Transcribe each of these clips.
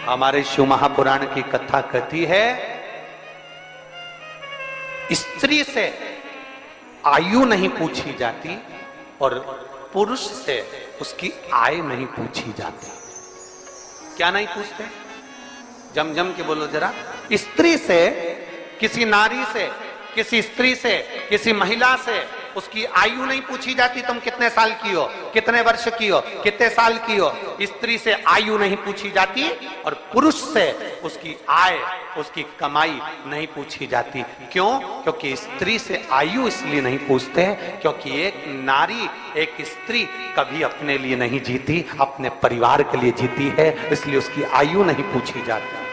हमारे शिव महापुराण की कथा कहती है, स्त्री से आयु नहीं पूछी जाती और पुरुष से उसकी आय नहीं पूछी जाती। क्या नहीं पूछते? जम जम के बोलो जरा। स्त्री से, किसी नारी से, किसी स्त्री से, किसी महिला से उसकी आयु नहीं पूछी जाती, तुम कितने साल की हो, कितने वर्ष की हो, कितने साल की हो। स्त्री से आयु नहीं पूछी जाती और पुरुष से उसकी आय, उसकी कमाई नहीं पूछी जाती। क्यों? क्योंकि स्त्री से आयु इसलिए नहीं पूछते हैं क्योंकि एक नारी, एक स्त्री कभी अपने लिए नहीं जीती, अपने परिवार के लिए जीती है, इसलिए उसकी आयु नहीं पूछी जाती।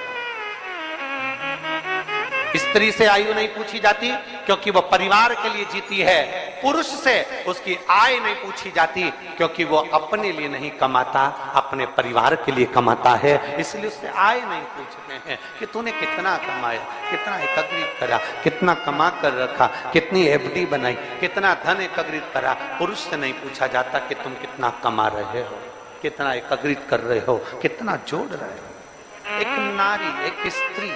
स्त्री से आयु नहीं पूछी जाती क्योंकि वह परिवार के लिए जीती है। पुरुष से उसकी आय नहीं पूछी जाती क्योंकि वो अपने लिए नहीं कमाता, अपने परिवार के लिए कमाता है, इसलिए उससे आय नहीं पूछते हैं कि तूने कितना कमाया, कितना एकत्रित करा, कितना कमा कर रखा, कितनी एफडी बनाई, कितना धन एकत्रित करा। पुरुष से नहीं पूछा जाता कि तुम कितना कमा रहे हो, कितना एकत्रित कर रहे हो, कितना जोड़ रहे हो। एक नारी, एक स्त्री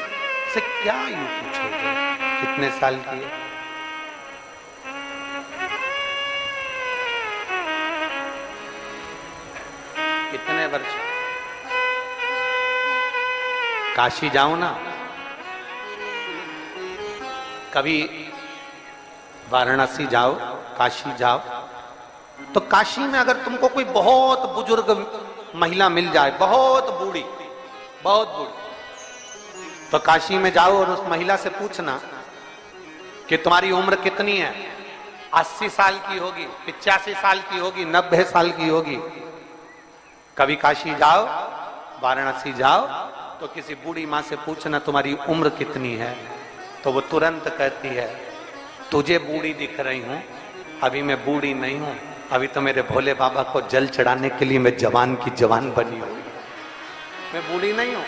से क्या यूं पूछोगे कितने साल की है? कितने वर्ष? काशी जाओ ना, कभी वाराणसी जाओ, काशी जाओ, तो काशी में अगर तुमको कोई बहुत बुजुर्ग महिला मिल जाए, बहुत बूढ़ी, बहुत बूढ़ी, तो काशी में जाओ और उस महिला से पूछना कि तुम्हारी उम्र कितनी है। 80 साल की होगी, 85 साल की होगी, 90 साल की होगी। कभी काशी जाओ, वाराणसी जाओ, तो किसी बूढ़ी माँ से पूछना तुम्हारी उम्र कितनी है, तो वो तुरंत कहती है तुझे बूढ़ी दिख रही हूं, अभी मैं बूढ़ी नहीं हूं, अभी तो मेरे भोले बाबा को जल चढ़ाने के लिए मैं जवान की जवान बनी हूं, मैं बूढ़ी नहीं हूं।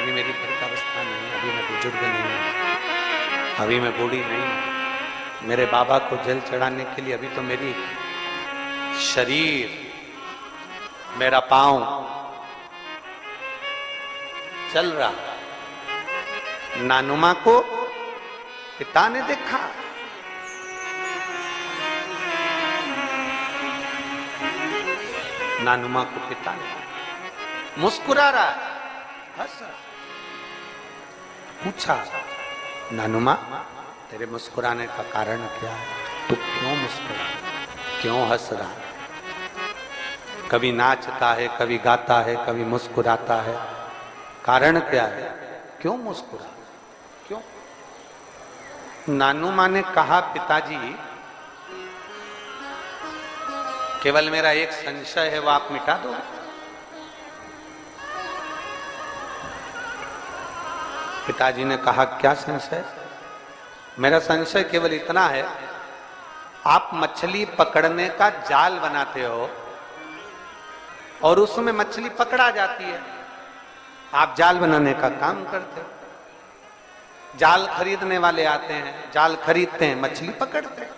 मेरी वृद्धावस्था नहीं, अभी मैं बुजुर्ग नहीं हूं, अभी मैं बूढ़ी नहीं हूं, मेरे बाबा को जल चढ़ाने के लिए अभी तो मेरी शरीर, मेरा पांव चल रहा। नानुमा को पिता ने देखा, नानुमा को पिता ने मुस्कुरा रहा है, हंस। पूछा नानुमा तेरे मुस्कुराने का कारण क्या है, तू क्यों मुस्कुरा, क्यों हंस रहा? कभी नाचता है, कभी गाता है, कभी मुस्कुराता है, कारण क्या है, क्यों मुस्कुरा, क्यों? नानुमा ने कहा पिताजी केवल मेरा एक संशय है, वो आप मिटा दो। पिताजी ने कहा क्या संशय? मेरा संशय केवल इतना है, आप मछली पकड़ने का जाल बनाते हो और उसमें मछली पकड़ा जाती है, आप जाल बनाने का काम करते हो, जाल खरीदने वाले आते हैं, जाल खरीदते हैं, मछली पकड़ते हैं।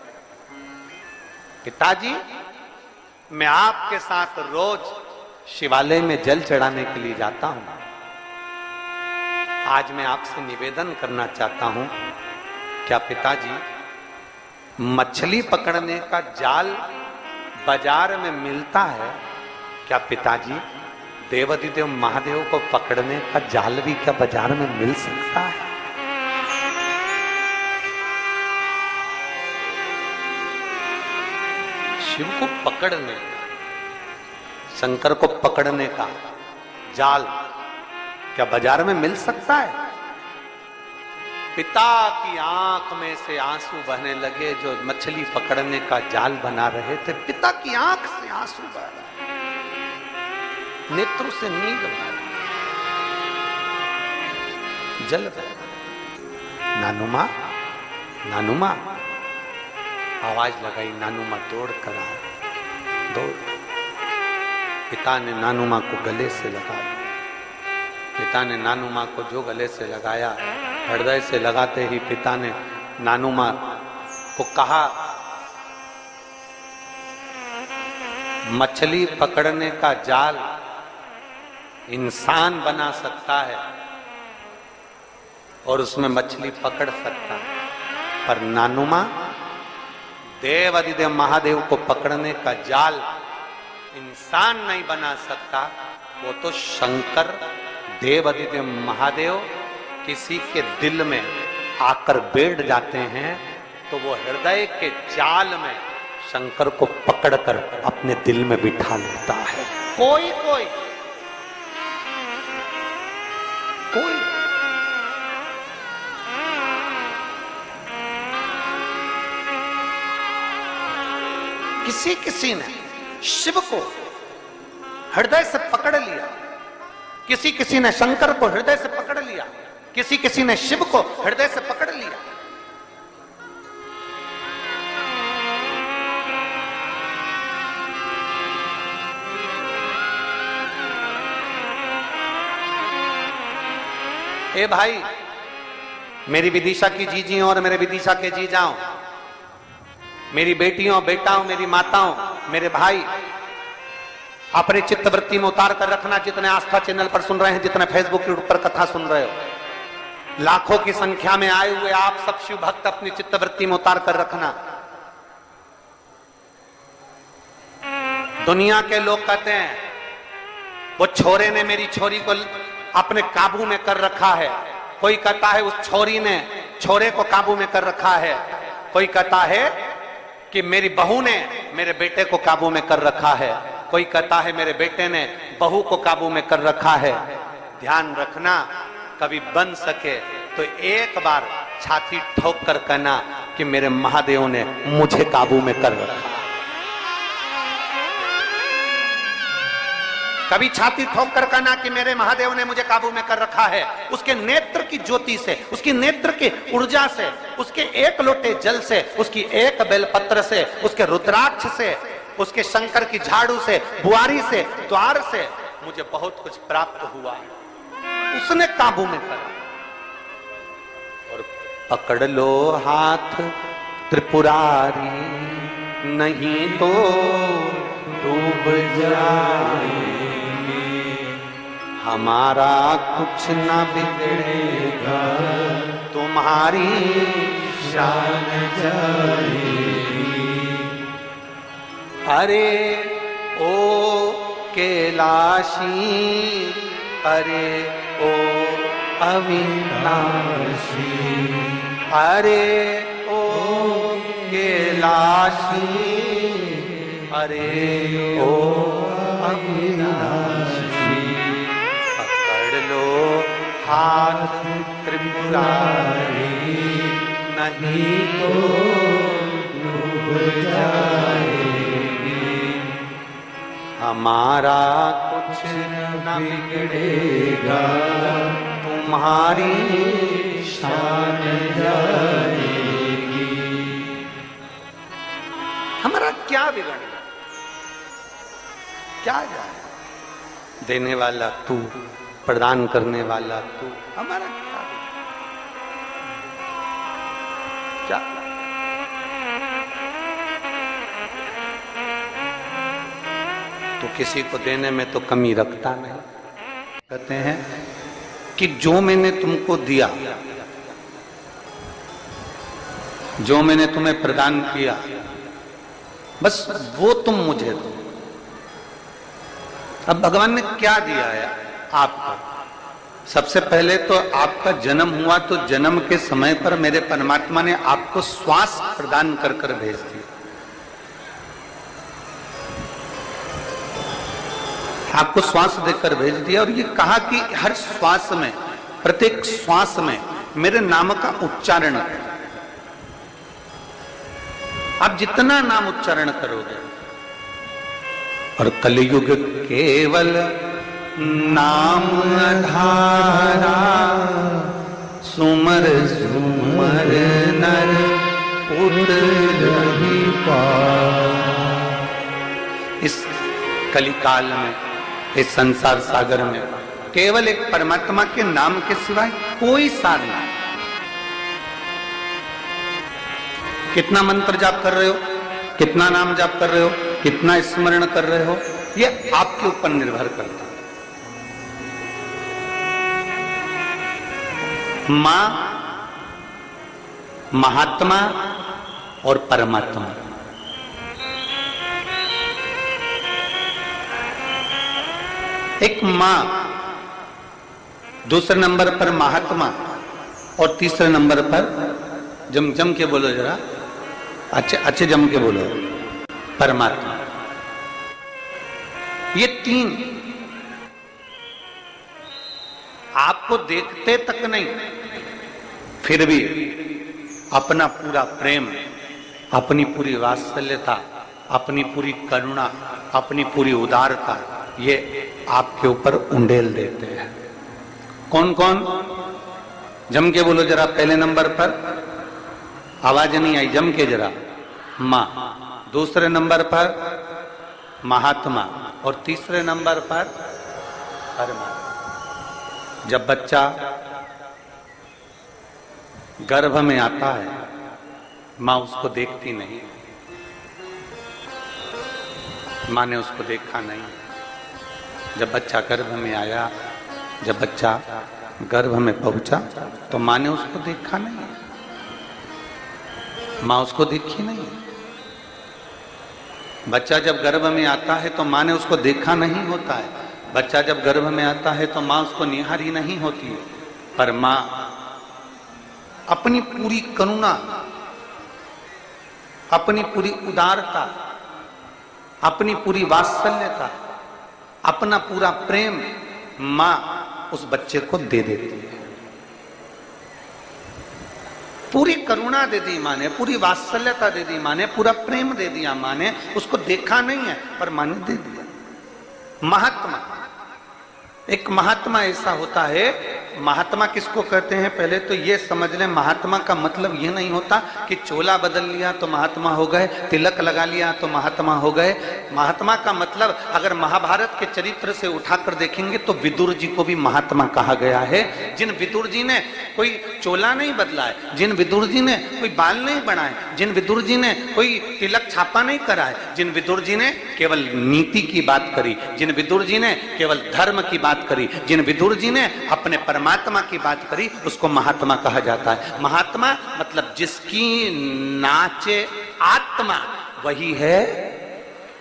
पिताजी मैं आपके साथ रोज शिवालय में जल चढ़ाने के लिए जाता हूं, आज मैं आपसे निवेदन करना चाहता हूं, क्या पिताजी मछली पकड़ने का जाल बाजार में मिलता है? क्या पिताजी देवाधिदेव महादेव को पकड़ने का जाल भी क्या बाजार में मिल सकता है? शिव को पकड़ने, शंकर को पकड़ने का जाल क्या बाजार में मिल सकता है? पिता की आंख में से आंसू बहने लगे, जो मछली पकड़ने का जाल बना रहे थे, पिता की आंख से आंसू बह रहे, नेत्रों से नीर बह रही, जल बह रही। नानुमा, नानुमा, आवाज लगाई, नानुमा दौड़ कर आया, दौड़। पिता ने नानुमा को गले से लगाया, पिता ने नानुमा को जो गले से लगाया, हृदय से लगाते ही पिता ने नानुमा को कहा मछली पकड़ने का जाल इंसान बना सकता है और उसमें मछली पकड़ सकता है, पर नानुमा देव अधिदेव महादेव को पकड़ने का जाल इंसान नहीं बना सकता। वो तो शंकर देव अधिदेव महादेव किसी के दिल में आकर बैठ जाते हैं तो वो हृदय के जाल में शंकर को पकड़कर अपने दिल में बिठा लेता है। कोई कोई कोई किसी ने शिव को हृदय से पकड़ लिया, किसी ने शंकर को हृदय से पकड़ लिया, किसी ने शिव को हृदय से पकड़ लिया। ए भाई, मेरी विदिशा की जीजियों और मेरे विदिशा के जीजाओं, मेरी बेटियों बेटाओं, मेरी माताओं, मेरे भाई, अपने चित्तवृत्ति में उतार कर रखना। जितने आस्था चैनल पर सुन रहे हैं, जितने फेसबुक यूट्यूब पर कथा सुन रहे हो, लाखों की संख्या में आए हुए आप सब शिव भक्त अपनी चित्तवृत्ति में उतार कर रखना। दुनिया के लोग कहते हैं वो छोरे ने मेरी छोरी को अपने काबू में कर रखा है, कोई कहता है उस छोरी ने छोरे को काबू में कर रखा है, कोई कहता है कि मेरी बहू ने मेरे बेटे को काबू में कर रखा है, कोई कहता है मेरे बेटे ने बहू को काबू में कर रखा है। ध्यान रखना, कभी बन सके तो एक बार छाती ठोक कर कहना कि मेरे महादेव ने मुझे काबू में कर रखा। कभी छाती ठोक कर कहना कि मेरे महादेव ने मुझे काबू में कर रखा है। उसके नेत्र की ज्योति से, उसकी नेत्र की ऊर्जा से, उसके एक लोटे जल से, उसकी एक बेलपत्र से, उसके रुद्राक्ष से, उसके शंकर की झाड़ू से, बुआरी से, द्वार से मुझे बहुत कुछ प्राप्त हुआ। उसने काबू में करा। और पकड़ लो हाथ त्रिपुरारी, नहीं तो डूब जाए। हमारा कुछ न बिगड़ेगा, तुम्हारी शान जाएगी। अरे ओ कैलाशी, अरे ओ अविनाशी, अरे ओ कैलाशी, अरे ओ अविनाशी। हाथ त्रिपुरारी, नहीं तो डूब जाएगी। हमारा कुछ न बिगड़ेगा, तुम्हारी शान जाएगी। हमारा क्या बिगड़ेगा, क्या जाए? देने वाला तू, प्रदान करने वाला तू, हमारा क्या? तो किसी को देने में तो कमी रखता नहीं। कहते हैं कि जो मैंने तुमको दिया, जो मैंने तुम्हें प्रदान किया, बस वो तुम मुझे दो। अब भगवान ने क्या दिया है आपको? सबसे पहले तो आपका जन्म हुआ, तो जन्म के समय पर मेरे परमात्मा ने आपको श्वास प्रदान कर कर भेज दिया। आपको श्वास देकर भेज दिया और ये कहा कि हर श्वास में, प्रत्येक श्वास में मेरे नाम का उच्चारण करो। आप जितना नाम उच्चारण करोगे, और कलयुग केवल नाम धारा, सुमर सुमर नर उतरहि पार। इस कलिकाल में, इस संसार सागर में केवल एक परमात्मा के नाम के सिवाय कोई सार नहीं। कितना मंत्र जाप कर रहे हो? कितना नाम जाप कर रहे हो, कितना स्मरण कर रहे हो, ये आपके ऊपर निर्भर करता है। मां, महात्मा और परमात्मा, एक मां, दूसरे नंबर पर महात्मा और तीसरे नंबर पर जम के बोलो जरा, अच्छे जम के बोलो, परमात्मा। ये तीन आपको देखते तक नहीं, फिर भी अपना पूरा प्रेम, अपनी पूरी वात्सल्यता, अपनी पूरी करुणा, अपनी पूरी उदारता ये आपके ऊपर उंडेल देते हैं। कौन कौन? जम के बोलो जरा। पहले नंबर पर आवाज नहीं आई, जम के जरा। मां, दूसरे नंबर पर महात्मा और तीसरे नंबर पर परमात्मा। जब बच्चा गर्भ में आता है, मां उसको देखती नहीं, मां ने उसको देखा नहीं। जब बच्चा गर्भ में आया, जब बच्चा गर्भ में पहुंचा तो मां ने उसको देखा नहीं, मां उसको देखी नहीं। बच्चा जब गर्भ में आता है तो मां ने उसको देखा नहीं होता है। बच्चा जब गर्भ में आता है तो मां उसको निहारी नहीं होती है, पर मां अपनी पूरी करुणा, अपनी पूरी उदारता, अपनी पूरी वात्सल्यता, अपना पूरा प्रेम मां उस बच्चे को दे देती है। पूरी करुणा दे दी मां ने, पूरी वात्सल्यता दे दी मां ने, पूरा प्रेम दे दिया मां ने। उसको देखा नहीं है पर मां ने दे दिया। महात्मा, एक महात्मा ऐसा होता है। महात्मा किसको कहते हैं? पहले तो ये समझ लें, महात्मा का मतलब ये नहीं होता कि चोला बदल लिया तो महात्मा हो गए, तिलक लगा लिया तो महात्मा हो गए। महात्मा का मतलब अगर महाभारत के चरित्र से उठाकर देखेंगे तो विदुर जी को भी महात्मा कहा गया है। जिन विदुर जी ने कोई चोला नहीं बदला है, जिन विदुर जी ने कोई बाल नहीं बनाए, जिन विदुर जी ने कोई तिलक छापा नहीं करा है, जिन विदुर जी ने केवल नीति की बात करी, जिन विदुर जी ने केवल धर्म की बात करी, जिन विदुर जी ने अपने परमात्मा की बात करी, उसको महात्मा कहा जाता है। महात्मा मतलब जिसकी नाचे आत्मा, वही है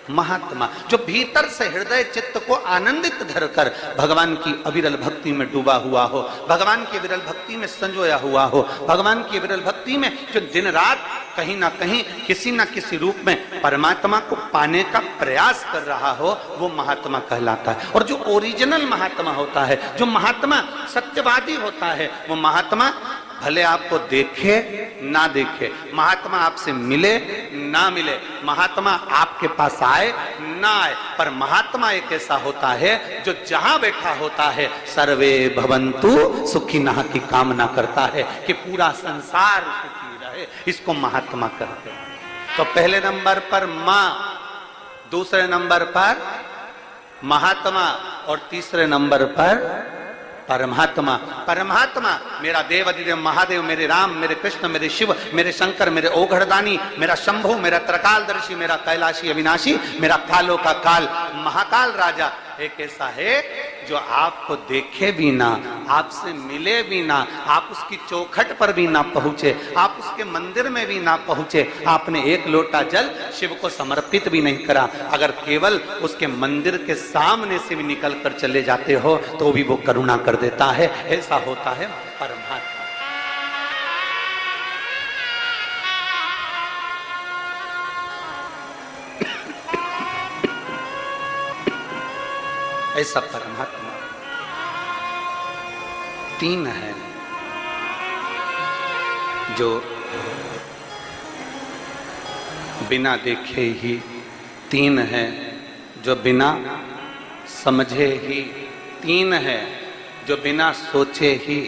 महात्मा। जो भीतर से हृदय चित्त को आनंदित धरकर भगवान की अविरल भक्ति में डूबा हुआ हो, भगवान की विरल भक्ति में संजोया हुआ हो, भगवान की विरल भक्ति में जो दिन रात कहीं ना कहीं किसी ना किसी रूप में परमात्मा को पाने का प्रयास कर रहा हो, वो महात्मा कहलाता है। और जो ओरिजिनल महात्मा होता है, जो महात्मा सत्यवादी होता है, वो महात्मा भले आपको देखे ना देखे, महात्मा आपसे मिले ना मिले, महात्मा आपके पास आए ना आए, पर महात्मा एक ऐसा होता है जो जहां बैठा होता है सर्वे भवन्तु सुखिनः की कामना करता है कि पूरा संसार सुखी रहे। इसको महात्मा कहते हैं। तो पहले नंबर पर मां, दूसरे नंबर पर महात्मा और तीसरे नंबर पर परमात्मा। परमात्मा मेरा देव अधिदेव महादेव, मेरे राम, मेरे कृष्ण, मेरे शिव, मेरे शंकर, मेरे ओघड़दानी, मेरा शंभु, मेरा त्रकालदर्शी, मेरा कैलाशी अविनाशी, मेरा कालों का काल, महाकाल राजा एक ऐसा है जो आपको देखे भी ना, आपसे मिले भी ना, आप उसकी चौखट पर भी ना पहुंचे, आप उसके मंदिर में भी ना पहुंचे, आपने एक लोटा जल शिव को समर्पित भी नहीं करा, अगर केवल उसके मंदिर के सामने से भी निकल कर चले जाते हो तो भी वो करुणा कर देता है। ऐसा होता है परमात्मा। ऐसा परमात्मा तीन है, जो बिना देखे ही, तीन है जो बिना समझे ही, तीन है जो बिना सोचे ही,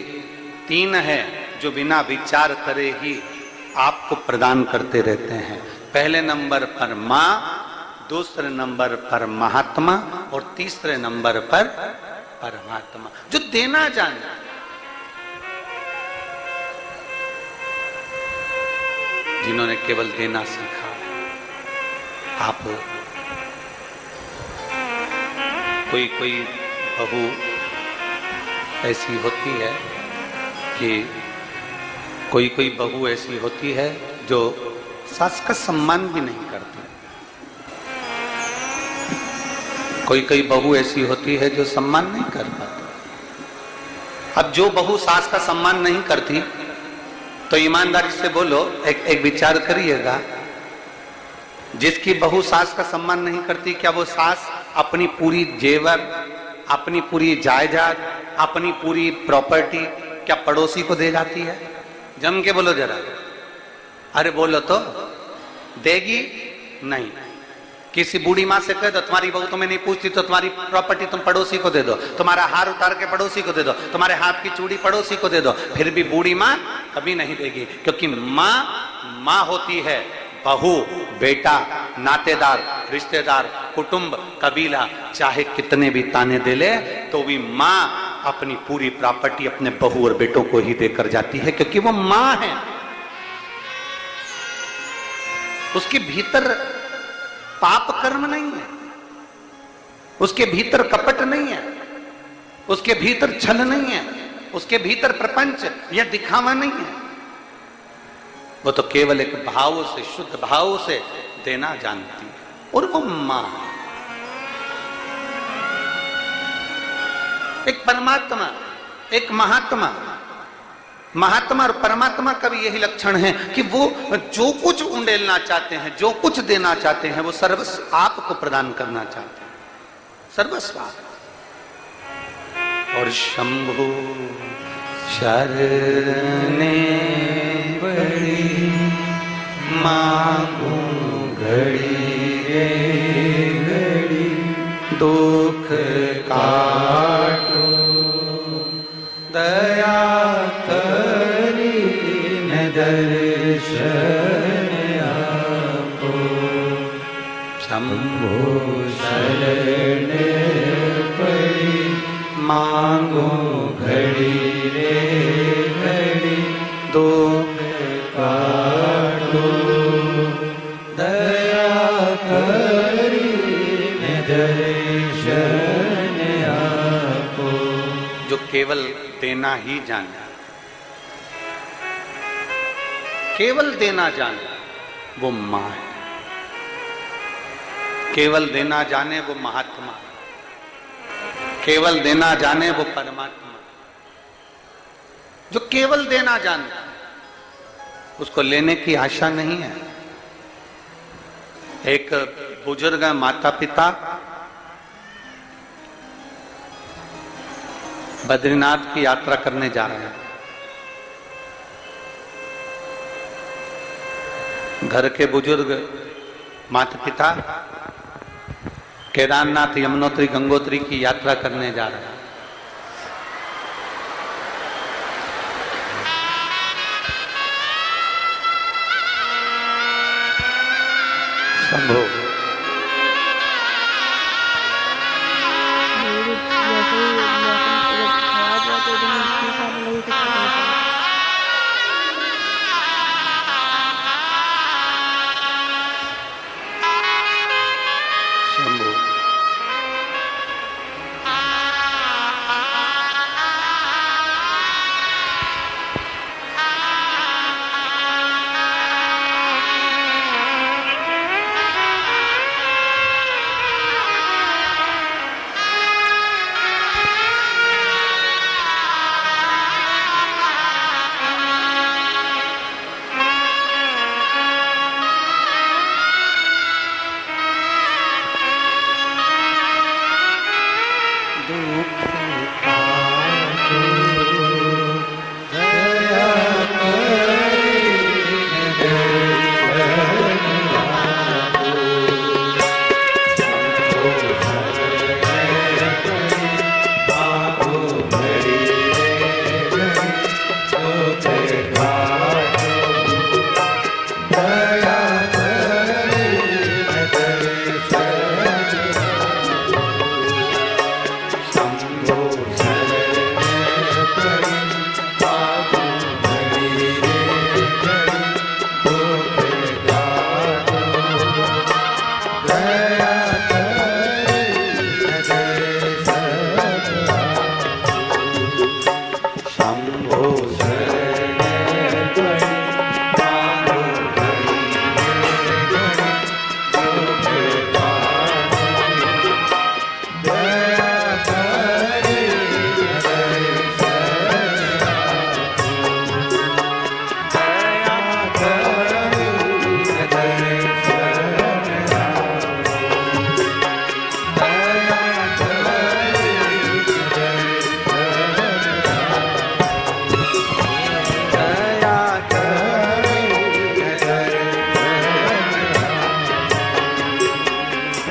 तीन है जो बिना विचार करे ही आपको प्रदान करते रहते हैं। पहले नंबर पर मां, दूसरे नंबर पर महात्मा और तीसरे नंबर पर परमात्मा, जो देना जाने। जिन्होंने केवल देना सीखा, आप कोई कोई बहू ऐसी होती है कि कोई कोई बहू ऐसी होती है जो सास का सम्मान भी नहीं करती। कोई कोई बहू ऐसी होती है जो सम्मान नहीं कर पाती। अब जो बहू सास का सम्मान नहीं करती तो ईमानदारी से बोलो, एक विचार करिएगा, जिसकी बहू सास का सम्मान नहीं करती, क्या वो सास अपनी पूरी जेवर, अपनी पूरी जायदाद, अपनी पूरी प्रॉपर्टी क्या पड़ोसी को दे जाती है? जम के बोलो जरा, अरे बोलो तो, देगी नहीं। किसी बूढ़ी माँ से कह दो तुम्हारी बहू तुम्हें नहीं पूछती तो तुम्हारी प्रॉपर्टी तुम पड़ोसी को दे दो, तुम्हारा हार उतार के पड़ोसी को दे दो, तुम्हारे हाथ की चूड़ी पड़ोसी को दे दो, फिर भी बूढ़ी माँ कभी नहीं देगी। क्योंकि माँ माँ होती है, बहू, बेटा, नातेदार, रिश्तेदार, कुटुंब, कबीला चाहे कितने भी ताने दे ले तो भी माँ अपनी पूरी प्रॉपर्टी अपने बहू और बेटों को ही देकर जाती है, क्योंकि वो माँ है। उसके भीतर पाप कर्म नहीं है, उसके भीतर कपट नहीं है, उसके भीतर छल नहीं है, उसके भीतर प्रपंच या दिखावा नहीं है। वो तो केवल एक भाव से, शुद्ध भाव से देना जानती है, और वो मां है। एक परमात्मा, एक महात्मा, महात्मा और परमात्मा का भी यही लक्षण है कि वो जो कुछ उंडेलना चाहते हैं, जो कुछ देना चाहते हैं, वो सर्वस्व आपको प्रदान करना चाहते हैं, सर्वस्व आप। और शंभु शरणे बड़ी मांगू घड़ी रे घड़ी, दुख काटो दया करी न दर्शन आपो। शंभो शरण पड़ी मांगो घड़ी रे घड़ी, दुख काटो दया करी न दर्शन आपो। जो केवल देना ही जाने, केवल देना जाने, वो मां है। केवल देना जाने वो महात्मा, केवल देना जाने वो परमात्मा। जो केवल देना जाने उसको लेने की आशा नहीं है। एक बुजुर्ग माता पिता बद्रीनाथ की यात्रा करने जा रहे हैं। घर के बुजुर्ग माता पिता केदारनाथ, यमुनोत्री, गंगोत्री की यात्रा करने जा रहे हैं। शंभो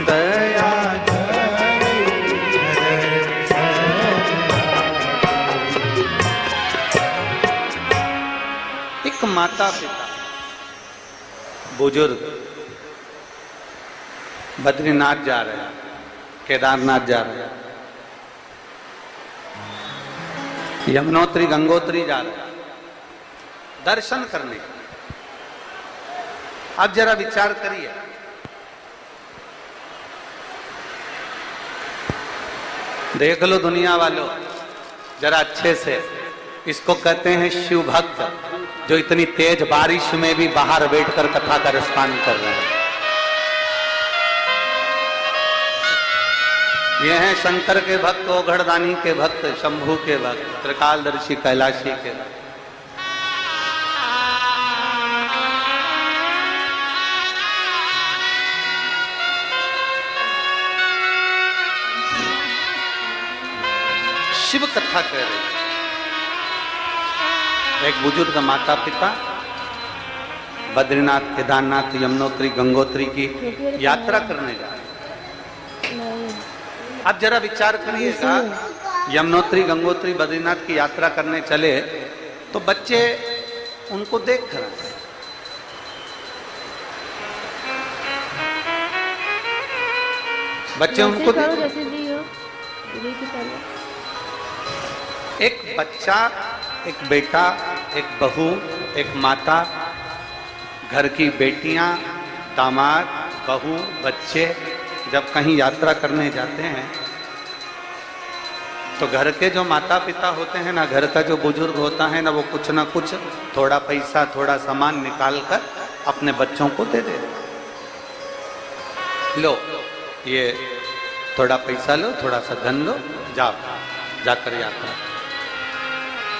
दया एक माता पिता बुजुर्ग बद्रीनाथ जा रहे हैं, केदारनाथ जा रहे हैं, यमुनोत्री गंगोत्री जा रहे हैं दर्शन करने। अब जरा विचार करिए, देख लो दुनिया वालों जरा अच्छे से, इसको कहते हैं शिव भक्त, जो इतनी तेज बारिश में भी बाहर बैठकर कथा का रसपान कर रहे हैं। ये हैं शंकर के भक्त, ओघड़दानी के भक्त, शंभू के भक्त, त्रिकालदर्शी कैलाशी के भक्त। शिव कथा कह रहे हैं। एक बुजुर्ग माता पिता बद्रीनाथ, केदारनाथ, यमुनोत्री, गंगोत्री की यात्रा करने जा रहे हैं। अब जरा विचार करिएगा, यमुनोत्री, गंगोत्री, बद्रीनाथ की यात्रा करने चले तो बच्चे उनको देख रहे हैं। बच्चे उनको एक बच्चा, एक बेटा, एक बहू, एक माता, घर की बेटियां, दामाद, बहू, बच्चे जब कहीं यात्रा करने जाते हैं तो घर के जो माता पिता होते हैं ना, घर का जो बुजुर्ग होता है ना, वो कुछ ना कुछ थोड़ा पैसा, थोड़ा सामान निकाल कर अपने बच्चों को दे देते। लो ये थोड़ा पैसा लो, थोड़ा सा धन लो, जाओ जाकर यात्रा,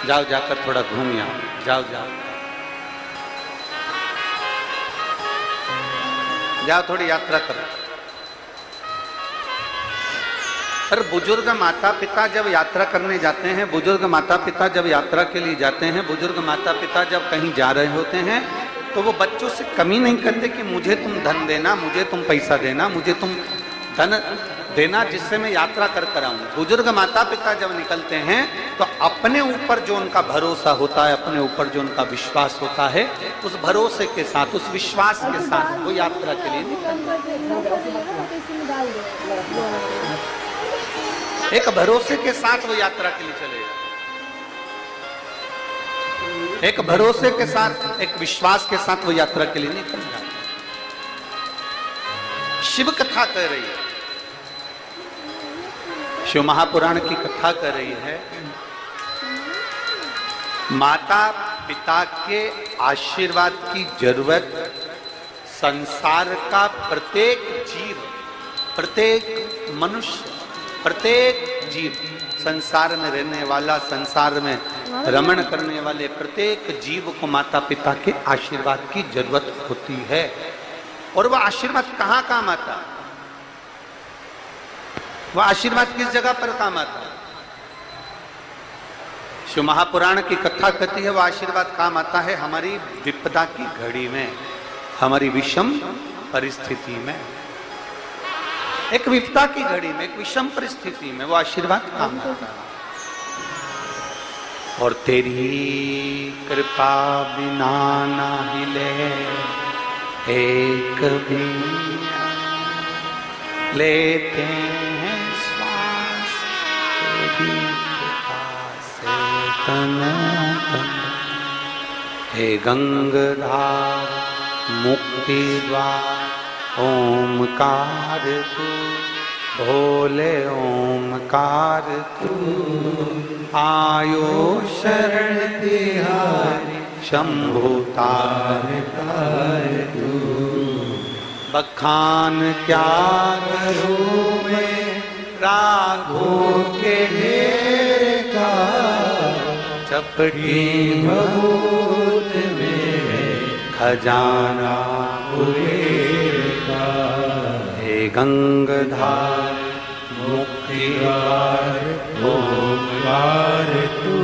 जाओ जाकर थोड़ा घूम आओ, जाओ जाओ जाओ थोड़ी यात्रा करो। पर बुजुर्ग माता पिता जब यात्रा करने जाते हैं, बुजुर्ग माता पिता जब यात्रा के लिए जाते हैं, बुजुर्ग माता पिता जब कहीं जा रहे होते हैं तो वो बच्चों से कमी नहीं करते कि मुझे तुम धन देना, मुझे तुम पैसा देना, मुझे तुम धन देना जिससे मैं यात्रा कर कर आऊं। बुजुर्ग माता पिता जब निकलते हैं तो अपने ऊपर जो उनका भरोसा होता है, अपने ऊपर जो उनका विश्वास होता है, उस भरोसे के साथ, उस विश्वास के साथ वो यात्रा के लिए निकलते हैं। एक भरोसे के साथ वो यात्रा के लिए चलेगा, एक भरोसे के साथ, एक विश्वास के साथ वो यात्रा के लिए निकल जाता है। शिव कथा कह रही है, शिव महापुराण की कथा कर रही है, माता पिता के आशीर्वाद की जरूरत संसार का प्रत्येक जीव, प्रत्येक मनुष्य, प्रत्येक जीव, संसार में रहने वाला, संसार में रमण करने वाले प्रत्येक जीव को माता पिता के आशीर्वाद की जरूरत होती है। और वह आशीर्वाद कहाँ काम आता है? वह आशीर्वाद किस जगह पर काम आता है? शिव महापुराण की कथा कहती है वह आशीर्वाद काम आता है हमारी विपदा की घड़ी में, हमारी विषम परिस्थिति में। एक विपदा की घड़ी में, एक विषम परिस्थिति में वो आशीर्वाद काम आता है। और तेरी कृपा बिना ना हिले एक भी लेते हैं श्वास, तेरी कृपा से तन तन। हे गंगाधार मुक्ति द्वार ओमकार तू, भोले ओमकार तू, आयो शरण तिहारी शंभु तार तार तू। बखान क्या करूं मैं राघों के ढेर का, चपटी भभूत में खजाना का। हे गंगाधार मुक्ति द्वार ओमकार तू,